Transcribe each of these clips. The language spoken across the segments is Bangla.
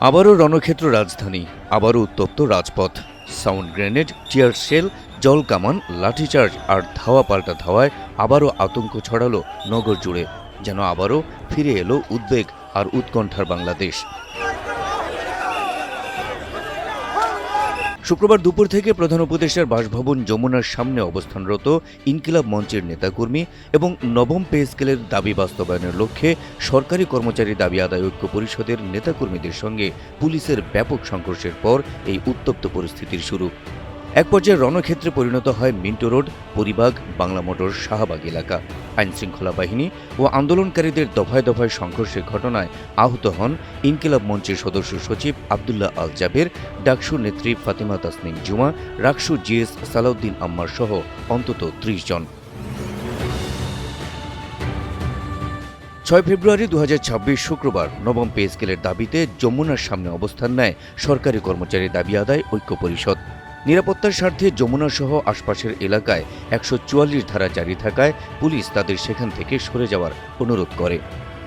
আবারও রণক্ষেত্র রাজধানী, আবারও উত্তপ্ত রাজপথ। সাউন্ড গ্রেনেড, টিয়ার শেল, জল কামান, লাঠিচার্জ আর ধাওয়া পাল্টা ধাওয়ায় আবারও আতঙ্ক ছড়ালো নগর জুড়ে। যেন আবারও ফিরে এলো উদ্বেগ আর উৎকণ্ঠার বাংলাদেশ। শুক্রবার দুপুর থেকে প্রধান উপদেষ্টার বাসভবন যমুনার সামনে অবস্থানরত ইনকিলাব মঞ্চের নেতাকর্মী এবং নবম পে স্কেলের দাবি বাস্তবায়নের লক্ষ্যে সরকারি কর্মচারী দাবি আদায় ঐক্য পরিষদের নেতাকর্মীদের সঙ্গে পুলিশের ব্যাপক সংঘর্ষের পর এই উত্তপ্ত পরিস্থিতির শুরু। এক পর্যায়ে রণক্ষেত্রে পরিণত হয় Minto road, Paribagh, Bangla motor, Shahbag এলাকা। আইনশৃঙ্খলা বাহিনী ও আন্দোলনকারীদের দফায় দফায় সংঘর্ষের ঘটনায় আহত হন ইনকিলাব মঞ্চের সদস্য সচিব আবদুল্লাহ আল জাবের, ডাকসু নেত্রী ফাতিমা তাসনিম জুমা, রাকসু জিএস সালাউদ্দিন আম্মার সহ অন্তত ৩০ জন। ৬ ফেব্রুয়ারি ২০২৬ শুক্রবার নবম পে স্কেলের দাবিতে যমুনার সামনে অবস্থান নেয় সরকারি কর্মচারী দাবি আদায় ঐক্য পরিষদ। নিরাপত্তার স্বার্থে যমুনা সহ আশপাশের এলাকায় ১৪৪ ধারা জারি থাকায় পুলিশ তাদের সেখান থেকে সরে যাওয়ার অনুরোধ করে।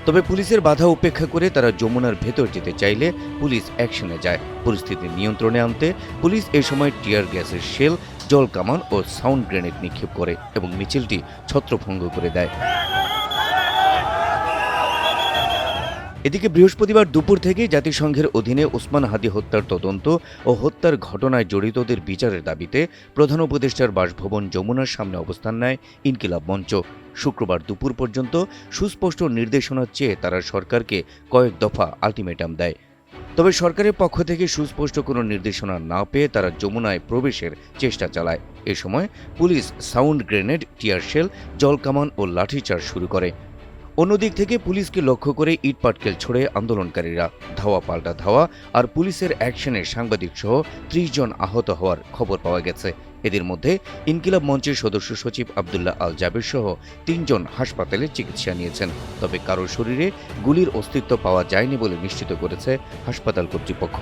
তবে পুলিশের বাধা উপেক্ষা করে তারা যমুনার ভেতর যেতে চাইলে পুলিশ অ্যাকশনে যায়। পরিস্থিতি নিয়ন্ত্রণে আনতে পুলিশ এ সময় টিয়ার গ্যাসের শেল, জল কামান ও সাউন্ড গ্রেনেড নিক্ষেপ করে এবং মিছিলটি ছত্রভঙ্গ করে দেয়। এদিকে বৃহস্পতিবার দুপুর থেকে জাতিসংঘের অধীনে ওসমান হাদি হত্যার তদন্ত ও হত্যার ঘটনায় জড়িতদের বিচারের দাবিতে প্রধান উপদেষ্টার বাসভবন যমুনার সামনে অবস্থান নেয় ইনকিলাব মঞ্চ। শুক্রবার দুপুর পর্যন্ত সুস্পষ্ট নির্দেশনা চেয়ে তারা সরকারকে কয়েক দফা আলটিমেটাম দেয়। তবে সরকারের পক্ষ থেকে সুস্পষ্ট কোনো নির্দেশনা না পেয়ে তারা যমুনায় প্রবেশের চেষ্টা চালায়। এ সময় police sound grenade, tear shell, জল কামান ও লাঠিচার্জ শুরু করে। অন্যদিক থেকে পুলিশকে লক্ষ্য করে ইটপাটকেল ছোড়ে আন্দোলনকারীরা। ধাওয়া পাল্টা ধাওয়া আর পুলিশের অ্যাকশনে সাংবাদিক সহ ৩০ জন আহত হওয়ার খবর পাওয়া গেছে। এদের মধ্যে ইনকিলাব মঞ্চের সদস্য সচিব আবদুল্লাহ আল জাবের সহ ৩ জন হাসপাতালে চিকিৎসা নিয়েছেন। তবে কারো শরীরে গুলির অস্তিত্ব পাওয়া যায়নি বলে নিশ্চিত করেছে হাসপাতাল কর্তৃপক্ষ।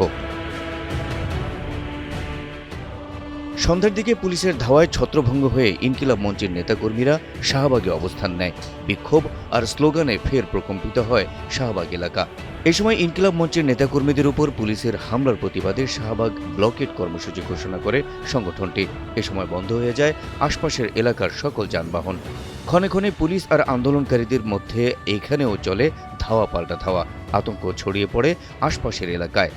সন্ধ্যার দিকে পুলিশের ধাওয়ায় ছত্রভঙ্গ হয়ে ইনকিলাব মঞ্চের নেতাকর্মীরা শাহবাগে অবস্থান নেয়। বিক্ষোভ আর স্লোগানে ফের প্রকম্পিত হয় শাহবাগ এলাকা। এ সময় ইনকিলাব মঞ্চের নেতাকর্মীদের উপর পুলিশের হামলার প্রতিবাদে শাহবাগ ব্লকেড কর্মসূচি ঘোষণা করে সংগঠনটি। এ সময় বন্ধ হয়ে যায় আশপাশের এলাকার সকল যানবাহন। ক্ষণে ক্ষণে পুলিশ আর আন্দোলনকারীদের মধ্যে এখানেও চলে ধাওয়া পাল্টা ধাওয়া। আতঙ্ক ছড়িয়ে পড়ে আশপাশের এলাকায়।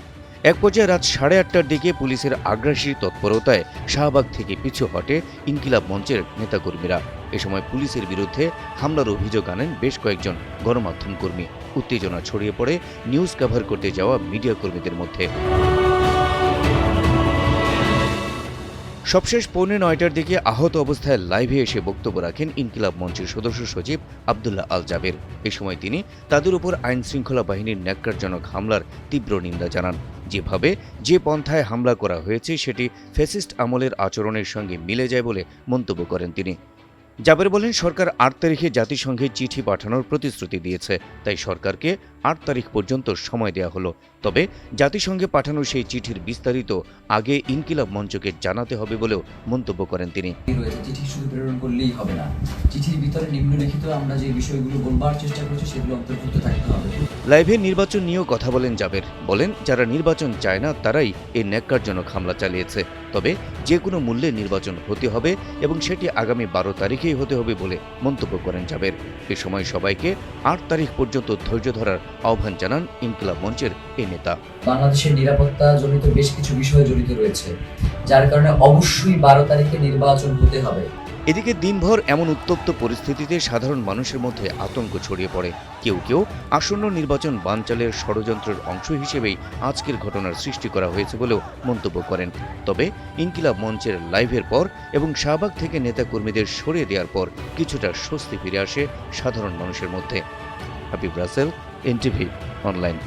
এক পর্যায়ে রাত ৮:৩০টার দিকে পুলিশের আগ্রাসী তৎপরতায় শাহবাগ থেকে পিছু হটে ইনকিলাব মঞ্চের নেতাকর্মীরা। এ সময় পুলিশের বিরুদ্ধে হামলার অভিযোগ আনেন বেশ কয়েকজন গণমাধ্যম কর্মী। উত্তেজনা ছড়িয়ে পড়ে নিউজ কভার করতে যাওয়া মিডিয়া কর্মীদের মধ্যে। সবশেষ 8:45টার দিকে আহত অবস্থায় লাইভে এসে বক্তব্য রাখেন ইনকিলাব মঞ্চের সদস্য সচিব আবদুল্লাহ আল জাবের। এ সময় তিনি তাদের উপর আইনশৃঙ্খলা বাহিনীর ন্যাক্কারজনক হামলার তীব্র নিন্দা জানান। যেভাবে যে পন্থায় হামলা করা হয়েছে সেটি ফ্যাসিস্ট আমলের আচরণের সঙ্গে মিলে যায় বলে মন্তব্য করেন তিনি। জাবের বলেন, সরকার ৮ তারিখে জাতিসংঘে চিঠি পাঠানোর প্রতিশ্রুতি দিয়েছে, তাই সরকারকে ৮ তারিখ পর্যন্ত সময় দেওয়া হলো। তবে জাতিসংঘে পাঠানো সেই চিঠির বিস্তারিত আগে ইনকিলাব মঞ্চকে জানাতে হবে বলেও মন্তব্য করেন তিনি। চিঠি শুধু প্রেরণ করলেই হবে না, চিঠির ভিতরে নিম্নলিখিত আমরা যে বিষয়গুলো বলবার চেষ্টা করছি সেগুলো অন্তর্ভুক্ত থাকতে হবে। লাইভে নির্বাচন নিয়েও কথা বলেন জাবের। বলেন, যারা নির্বাচন চায় না তারাই এই ন্যাক্কারজনক হামলা চালিয়েছে। তবে যে কোনো মূল্যে নির্বাচন হতে হবে এবং সেটি আগামী 12 তারিখেই হতে হবে বলে মন্তব্য করেন জাবের। এ সময় সবাইকে ৮ তারিখ পর্যন্ত ধৈর্য ধরার আহ্বান জানান ইনকিলাব মঞ্চের এই নেতা। বাংলাদেশের নিরাপত্তা জনিত বেশ কিছু বিষয় জড়িত রয়েছে, যার কারণে অবশ্যই 12 তারিখে নির্বাচন হতে হবে। এদিকে দিনভর এমন উত্তপ্ত পরিস্থিতিতে সাধারণ মানুষের মধ্যে আতঙ্ক ছড়িয়ে পড়ে। কেউ কেউ আসন্ন নির্বাচন বানচালের ষড়যন্ত্রের অংশ হিসেবেই আজকের ঘটনার সৃষ্টি করা হয়েছে বলেও মন্তব্য করেন। তবে ইনকিলাব মঞ্চের লাইভের পর এবং শাহবাগ থেকে নেতাকর্মীদের সরিয়ে দেওয়ার পর কিছুটা স্বস্তি ফিরে আসে সাধারণ মানুষের মধ্যে। Habib Rasel, NTV online.